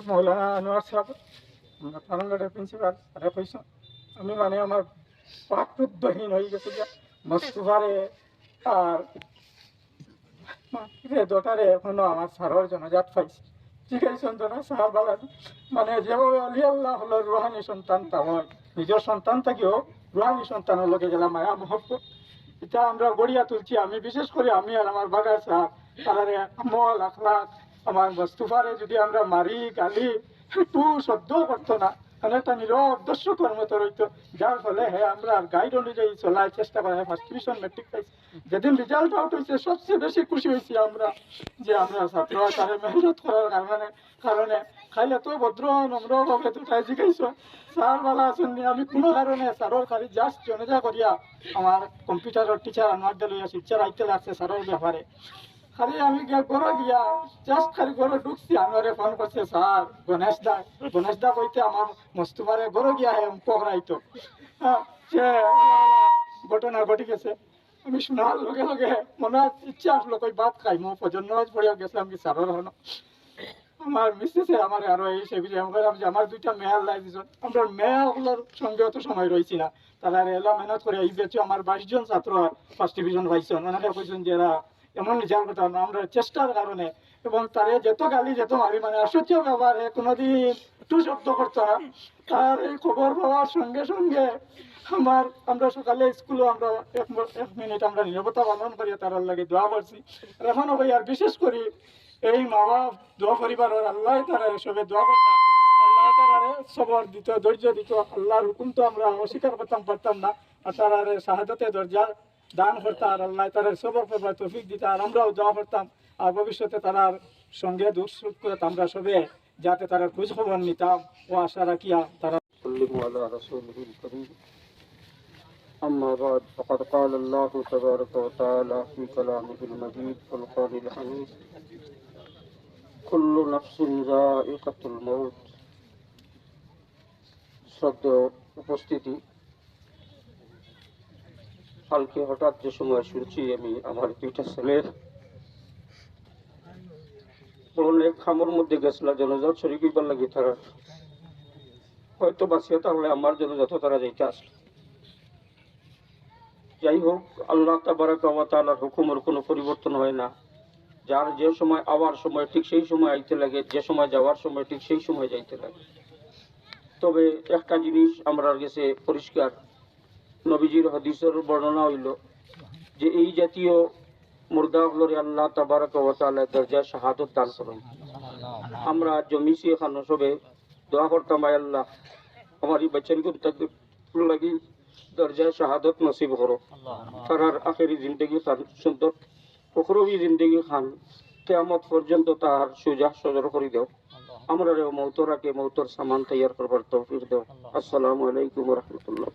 মৌলানা আনোয়ার সাহেব থানাঘাটের প্রিন্সিপাল আরে কইস আমি মানে আমার পাকরুদ্ধহীন হয়ে গেছে যে মস্তুফারে আর দোটারে এখনো আমার সারর জনজাত পাইছে ঠিক আছে তোরা সাহার বাগান মানে যেভাবে আলী আল্লাহ হলো রুহানি সন্তান তা হয় নিজের সন্তান থাকিও রুহানি সন্তানের লোকে গেলাম মায়া মহব্বত এটা আমরা গড়িয়া তুলছি আমি বিশেষ করে আমি আর আমার বাগার সাহেব তারারে আমল আখলাক আমার মস্তুফারে যদি আমরা মারি গালি একটু সহ্য করতো না মানে একটা নীরব দর্শকর মতো রইতো যার ফলে হ্যাঁ আমরা গাইড অনুযায়ী চলার চেষ্টা করা ফার্স্ট ডিভিশন মেট্রিক পাইছি যেদিন রেজাল্ট আউট হয়েছে সবচেয়ে বেশি খুশি হয়েছি আমরা যে আমরা ছাত্র তারে মেহনত করার কারণে খাইলে তো ভদ্র নম্রভাবে তো তাই জিজ্ঞাসা স্যার বালা আছেন আমি কোনো কারণে স্যারের খালি জাস্ট জনেজা করিয়া আমার কম্পিউটারের টিচার আমার লইয়া শিক্ষার আইতে লাগছে স্যারের ব্যাপারে খালি আমি ঘরে গিয়া জাস্ট খালি ঘরে ঢুকছি আমারে ফোন করছে স্যার গণেশ দা কইতে আমার মস্তুমারে ঘরে গিয়া পকড়াইতো সে ঘটনা ঘটে গেছে আমি শোনার লগে লগে মনে ইচ্ছা আসলো কই ভাত খাই মো প্রজন্ম পড়িয়া গেছিলাম কি স্যারের হলো আমার মিসেসে আমার আরো এই সে যে আমার দুইটা মেয়ার লাইফ আমরা মেয়াগুলোর সঙ্গে অত সময় রয়েছি না তারা এলা মেহনত করে এই বেচে আমার 22 জন ছাত্র ফার্স্ট ডিভিশন পাইছেন ওনারা কইছেন যে এরা এমন রেজাল্ট করতে পারবো আমরা চেষ্টার কারণে এবং তারে যত গালি যত মারি মানে অসহ্য ব্যবহার কোনোদিন একটু শব্দ করতো না তার এই খবর পাওয়ার সঙ্গে সঙ্গে আমরা সকালে স্কুলে আমরা এক মিনিট আমরা নীরবতা পালন করি তার লাগে দোয়া করছি এখনো ভাই আর বিশেষ করি এই মা বাপ দোয়া পরিবারের আল্লাহ তারা এসবে দোয়া করতাম আল্লাহ তারারে সবর দিত ধৈর্য দিত আল্লাহর হুকুম তো আমরা অস্বীকার করতাম পারতাম না আর তারারে শাহাদতে দরজা দান করতাম আর আল্লাহ তারা সবর করবার তৌফিক দিত আর আমরাও দোয়া করতাম আর ভবিষ্যতে তারার সঙ্গে দুঃখ করে আমরা সবে যাতে তারা খোঁজ খবর নিতাম ও আশা রাখিয়া তারা أما بعد فقد قال الله تبارك وتعالى في كلامه المجيد والقول الحميد كل نفس ذائقة الموت শব্দ উপস্থিতি কালকে হঠাৎ যে সময় শুনছি আমি আমার দুইটা ছেলের অনেক খামর মধ্যে গেছিল জনজাত শরীর হইবার লাগে তারা হয়তো বাঁচিয়ে তাহলে আমার জনজাত তারা যাইতে আসলো যাই হোক আল্লাহ তাবারাক ওয়া তাআলার হুকুমের কোনো পরিবর্তন হয় না যার যে সময় আওয়ার সময় ঠিক সেই সময় আইতে লাগে যে সময় যাওয়ার সময় ঠিক সেই সময় যাইতে লাগে তবে একটা জিনিস আমরা কাছে পরিষ্কার নবীজির হাদিসের বর্ণনা হইল যে এই জাতীয় মুর্দাগুলোরে আল্লাহ তাবারাক ওয়া তাআলা দরজা শাহাদাত দান করেন আমরা জমিছি এখানে সবে দোয়া করতাম আয় আল্লাহ আমার এই বাচ্চাগুলো তাদের লাগি দরজা শাহাদত নসিব করো তার আখেরি জিন্দগি খান সুন্দর উখরবি জিন্দগি খান কিয়ামত পর্যন্ত তার সুজা সজর করে দাও আমরা মৌতরাকে মৌতর সামান তৈয়ার করবার তৌফিক দাও আসসালামু আলাইকুম ওয়া রাহমাতুল্লাহ